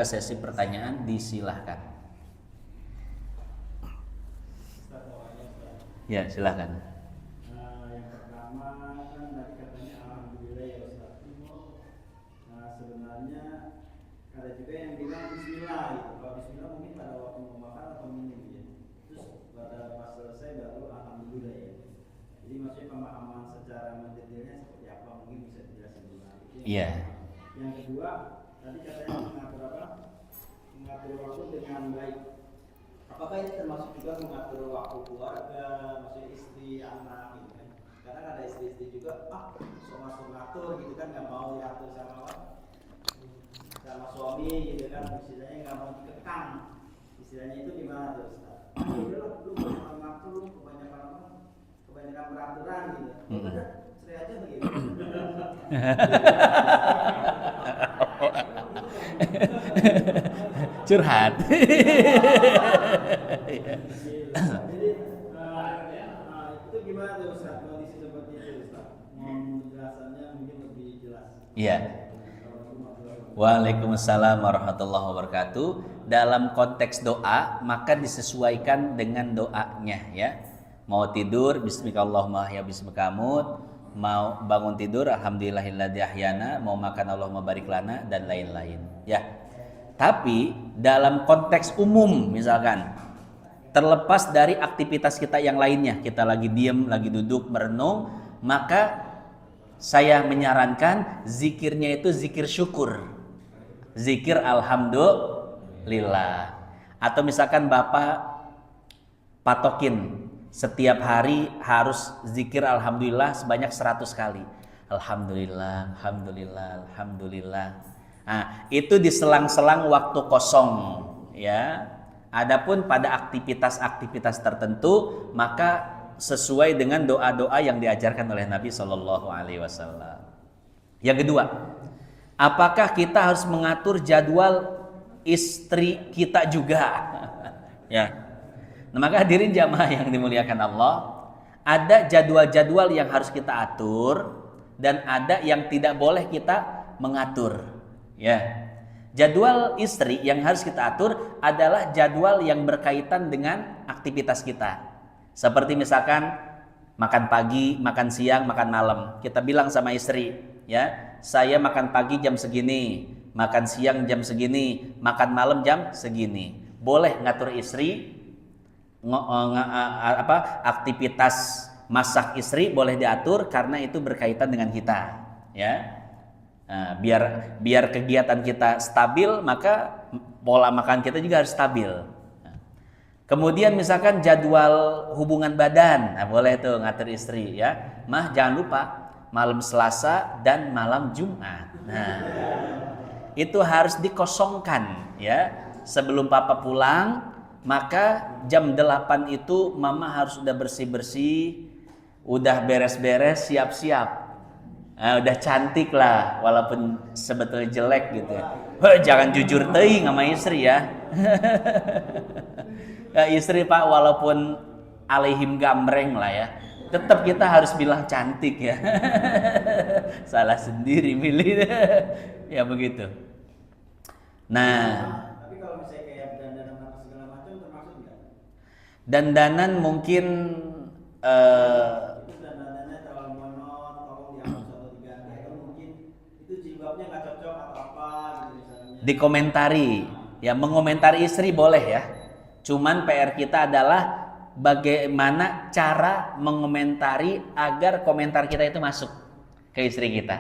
Sesi pertanyaan disilahkan. Ya, silahkan. Yang pertama kan tadi katanya alhamdulillah ya Ustaz. Sebenarnya ada juga yang bilang bismillah gitu. Kalau bismillah mungkin pada waktu mau makan atau minum ya. Terus pada pas selesai baru alhamdulillah ya. Jadi maksudnya pemahaman secara mendetailnya seperti apa mungkin bisa dijelasin dulu. Iya. Yang kedua tadi katanya mengatur apa? Mengatur waktu dengan baik. Apakah ini termasuk juga mengatur waktu keluarga, maksudnya istri, anak gitu kan? Karena ada istri-istri juga, sok masuk ngatur gitu kan, nggak mau diatur sama suami gitu kan, istilahnya nggak mau dikekang. Istilahnya itu gimana tuh Ustaz? Udah lah, lu banyak ngatur, lu kebanyakan peraturan gitu. Udah, cerai aja begitu. Curhat. Jadi itu gimana tuh Ustaz, kondisi seperti itu Ustaz? Mau penjelasannya mungkin lebih jelas. Iya. Waalaikumsalam warahmatullahi wabarakatuh. Dalam konteks doa maka disesuaikan dengan doanya ya. Mau tidur bismikallahumma ya bismikamut, mau bangun tidur alhamdulillahilladzi ahyana, mau makan Allahumma barik lana dan lain-lain ya. Tapi dalam konteks umum misalkan terlepas dari aktivitas kita yang lainnya, kita lagi diem, lagi duduk merenung, maka saya menyarankan zikirnya itu zikir syukur, zikir alhamdulillah. Atau misalkan Bapak patokin setiap hari harus zikir alhamdulillah sebanyak 100 kali. Alhamdulillah, alhamdulillah, alhamdulillah. Nah, itu di selang-selang waktu kosong ya. Adapun pada aktivitas-aktivitas tertentu maka sesuai dengan doa-doa yang diajarkan oleh Nabi Shallallahu Alaihi Wasallam. Yang kedua, apakah kita harus mengatur jadwal istri kita juga? Ya. Nah, maka hadirin jamaah yang dimuliakan Allah, ada jadwal-jadwal yang harus kita atur dan ada yang tidak boleh kita mengatur. Ya. Jadwal istri yang harus kita atur adalah jadwal yang berkaitan dengan aktivitas kita. Seperti misalkan makan pagi, makan siang, makan malam. Kita bilang sama istri, ya, saya makan pagi jam segini, makan siang jam segini, makan malam jam segini. Boleh ngatur istri, aktivitas masak istri boleh diatur karena itu berkaitan dengan kita, ya. Nah, biar kegiatan kita stabil, maka pola makan kita juga harus stabil. Kemudian misalkan jadwal hubungan badan, nah boleh tuh ngatur istri ya. Mah jangan lupa malam Selasa dan malam Jumat. Nah, itu harus dikosongkan ya. Sebelum papa pulang, maka jam 8 itu mama harus udah bersih-bersih, udah beres-beres, siap-siap. Nah, udah cantik lah, walaupun sebetulnya jelek gitu ya. Jangan jujur teuing sama istri ya. Ya istri Pak, walaupun alaihim gambreng lah ya, tetap kita harus bilang cantik ya. Salah sendiri milih. Ya begitu. Nah, tapi kalau misalnya kayak dandanan apa segala macam termasuk nggak? dandanan mungkin Itu dandanannya terlalu monoton, tolong dihapus atau diganti, atau mungkin itu jilbabnya nggak cocok atau apa gitu misalnya. dikomentari. Ya mengomentari istri boleh ya. Cuman PR kita adalah bagaimana cara mengomentari agar komentar kita itu masuk ke istri kita.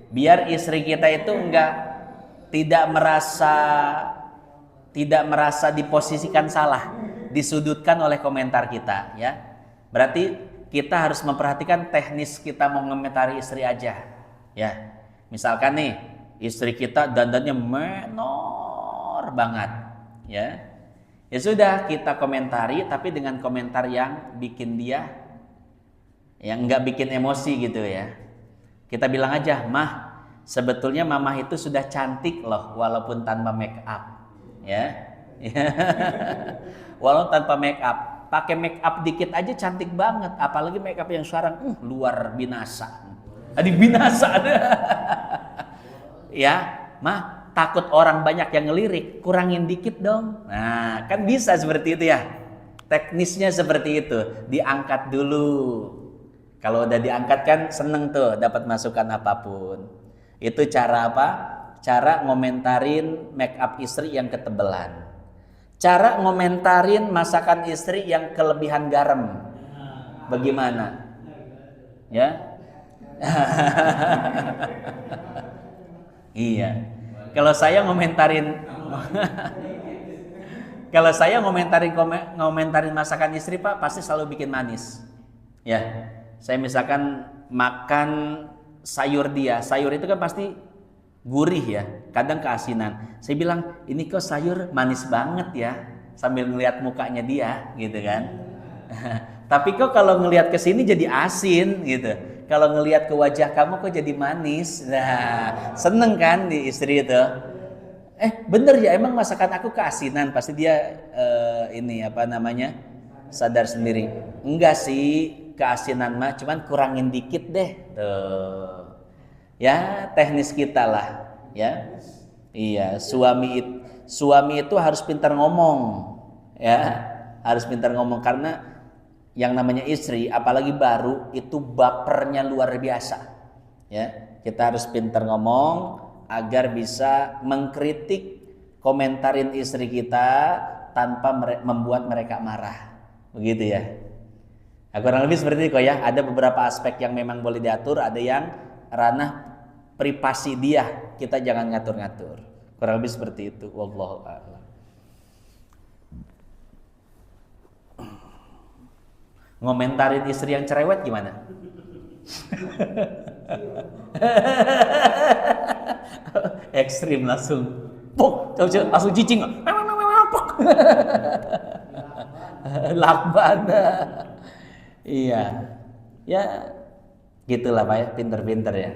Biar istri kita itu tidak merasa diposisikan salah, disudutkan oleh komentar kita ya. Berarti kita harus memperhatikan teknis kita mengomentari istri aja. Ya. Misalkan nih, istri kita dandannya menor banget ya. Ya sudah, kita komentari tapi dengan komentar yang bikin dia yang enggak bikin emosi gitu ya. Kita bilang aja, "Mah, sebetulnya mama itu sudah cantik loh walaupun tanpa make up." Ya. Walaupun tanpa make up, pakai make up dikit aja cantik banget, apalagi make up yang sekarang luar binasa. Binasa. Ya, Mah, takut orang banyak yang ngelirik, kurangin dikit dong. Nah, kan bisa seperti itu ya. Teknisnya seperti itu, diangkat dulu. Kalau udah diangkat kan seneng tuh dapat masukan apapun. Itu cara apa? Cara ngomentarin make up istri yang ketebelan. Cara ngomentarin masakan istri yang kelebihan garam. Bagaimana? Ya? Iya. Kalau saya ngomentarin kalau saya ngomentarin masakan istri, Pak, pasti selalu bikin manis. Ya. Saya misalkan makan sayur dia, sayur itu kan pasti gurih ya, kadang keasinan. Saya bilang, "Ini kok sayur manis banget ya?" Sambil ngelihat mukanya dia, gitu kan. Tapi kok kalau ngelihat ke sini jadi asin gitu. Kalau ngelihat ke wajah kamu kok jadi manis. Nah, seneng kan di istri itu. Bener ya, emang masakan aku keasinan. Pasti dia ini apa namanya, sadar sendiri. Enggak sih keasinan mah, cuman kurangin dikit deh. Tuh. Ya teknis kita lah. Ya, iya. Suami itu harus pintar ngomong. Ya, harus pintar ngomong karena yang namanya istri, apalagi baru, itu bapernya luar biasa. Ya, kita harus pintar ngomong agar bisa mengkritik, komentarin istri kita tanpa membuat mereka marah. Begitu ya. Nah, kurang lebih seperti itu ya. Ada beberapa aspek yang memang boleh diatur, ada yang ranah privasi dia, kita jangan ngatur-ngatur. Kurang lebih seperti itu. Wallahu a'lam. Ngomentarin istri yang cerewet gimana? Ekstrim langsung. Puk, langsung cicing. Lakban. Iya. Ya, gitulah Pak ya, pinter-pinter ya.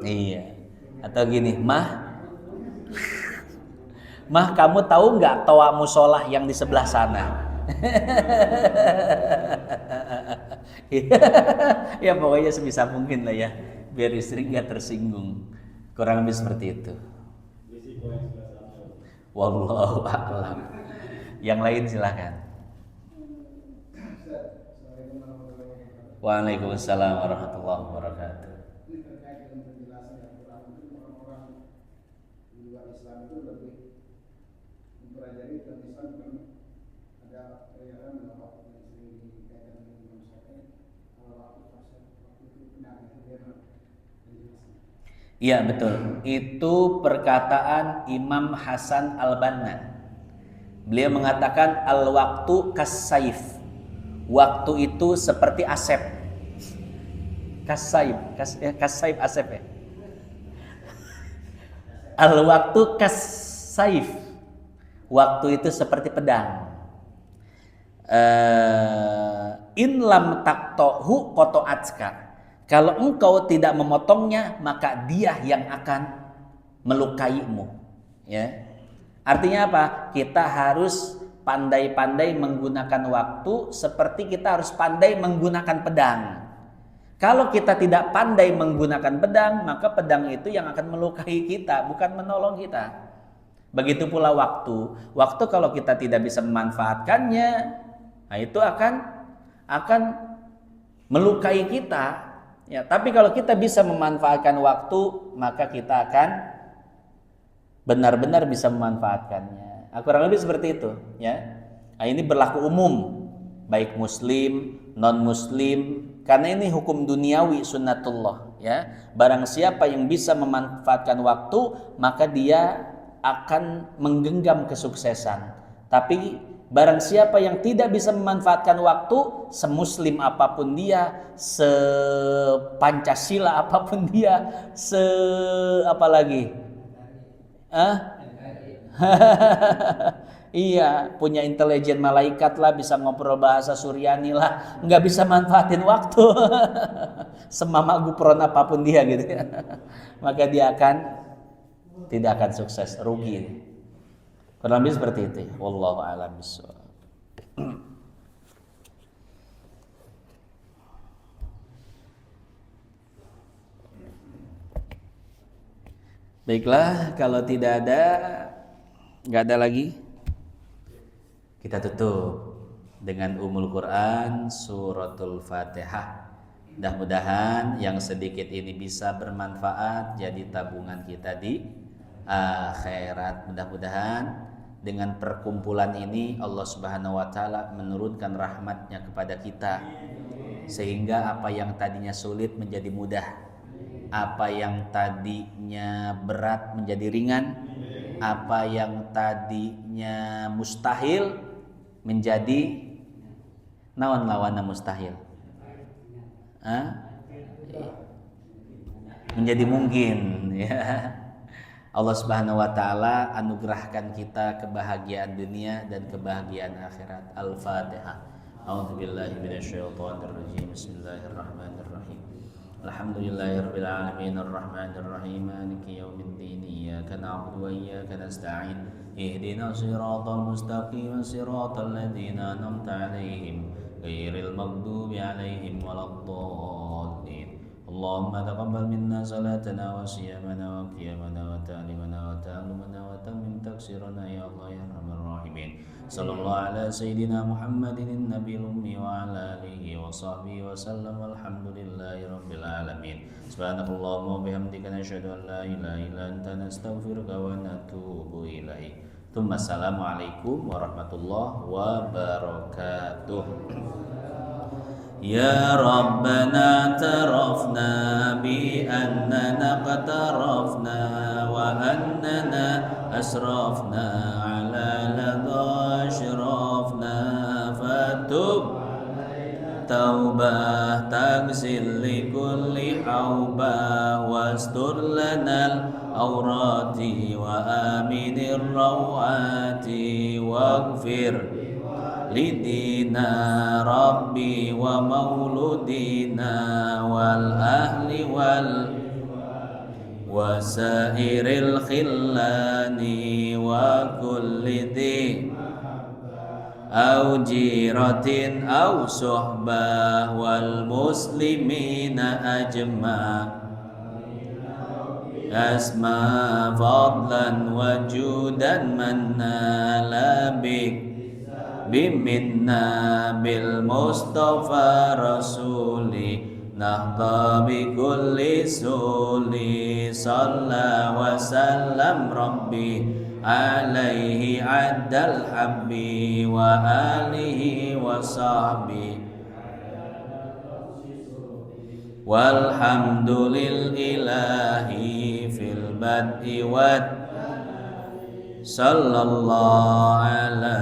Iya. Atau gini, Mah kamu tahu nggak toa musolah yang di sebelah sana? Ya pokoknya sebisa mungkin lah ya, biar istri nggak tersinggung. Kurang lebih seperti itu. Wallahu a'lam. Yang lain silakan. Waalaikumsalam warahmatullahi wabarakatuh. Ini terkait dengan penjelasan Al-Quran itu orang-orang di luar Islam itu lebih mempelajari tentang Islam kan ada perayaan dalam waktu yang sering dikaitkan dengan Imam Syafi'i kalau waktu itu benar itu dia menjelaskan. Iya betul. Itu perkataan Imam Hasan Al-Banna. Beliau mengatakan al-waktu kas-saif. Waktu itu seperti asep. Kas-saif asep ya. Al-waktu kas-saif. Waktu itu seperti pedang. In lam taqtohu qato'atka. Kalau engkau tidak memotongnya, maka dia yang akan melukaimu. Ya. Artinya apa? Kita harus pandai-pandai menggunakan waktu seperti kita harus pandai menggunakan pedang. Kalau kita tidak pandai menggunakan pedang, maka pedang itu yang akan melukai kita, bukan menolong kita. Begitu pula waktu. Waktu kalau kita tidak bisa memanfaatkannya, nah itu akan melukai kita. Ya, tapi kalau kita bisa memanfaatkan waktu, maka kita akan benar-benar bisa memanfaatkannya. Kurang lebih seperti itu, ya. Nah, ini berlaku umum, baik muslim, non muslim, karena ini hukum duniawi sunnatullah, ya. Barang siapa yang bisa memanfaatkan waktu, maka dia akan menggenggam kesuksesan. Tapi barang siapa yang tidak bisa memanfaatkan waktu, semuslim apapun dia, sepancasila apapun dia, apalagi? Iya, punya intelijen malaikat lah, bisa ngobrol bahasa Suryani lah, nggak bisa manfaatin waktu. Semama gupron apapun dia gitu ya. Maka dia tidak akan sukses, rugi. Kurang lebih seperti itu. Wallahu a'lam bishawab. Baiklah, kalau tidak ada, nggak ada lagi, kita tutup dengan Ummul Quran suratul Fatihah. Mudah-mudahan yang sedikit ini bisa bermanfaat jadi tabungan kita di akhirat. Mudah-mudahan dengan perkumpulan ini Allah Subhanahu wa taala menurunkan rahmatnya kepada kita, sehingga apa yang tadinya sulit menjadi mudah, apa yang tadinya berat menjadi ringan, apa yang tadinya mustahil menjadi naon lawanna mustahil, menjadi mungkin ya. Allah Subhanahu wa taala anugerahkan kita kebahagiaan dunia dan kebahagiaan akhirat. Al-Fatihah. A'udzubillahi minasyaitonir rajim. Bismillahirrahmanirrahim. Alhamdulillahirabbil alamin arrahmanir rahim maliki yaumiddin iyyaka na'budu wa iyyaka nasta'in ihdinas siratal mustaqim siratal ladzina an'amta 'alaihim ghairil maghdubi 'alaihim waladdallin. Allahumma taqabbal minna salatana wa siyamana wa qiyamana wa ta'limana wa ta'allumana wa tammim taksirana ya Allah ya arhamar rahimin. Sallallahu ala sayyidina Muhammadin nabiyil ummi wa ala alihi wa sahbihi wa sallam walhamdulillahi rabbil alamin. Subhanakallahumma wa bihamdika nashhadu an la ilaha illa anta nastaghfiruka wa natubu ilaik. Assalamualaikum warahmatullahi wabarakatuh. Ya Rabbana tarafna bi annana qatarafna wa annana asrafna ala ladha ashrafna fatub taubah tagsil li kulli haubah wastur lanal awrati wa aminir rawati waghfir lidina rabbi wa mauludina wal ahli wal wasairil khillani wa kulli dhi au jiratin au suhbah wal muslimina ajma asma fadlan wa judan manna labik biminna bil mustafa rasuli nahda bi kulli suli salla wa sallam rabbi alaihi addal habbi wa alihi wa sahbi walhamdulillahi fil bad'i wad sallallahu ala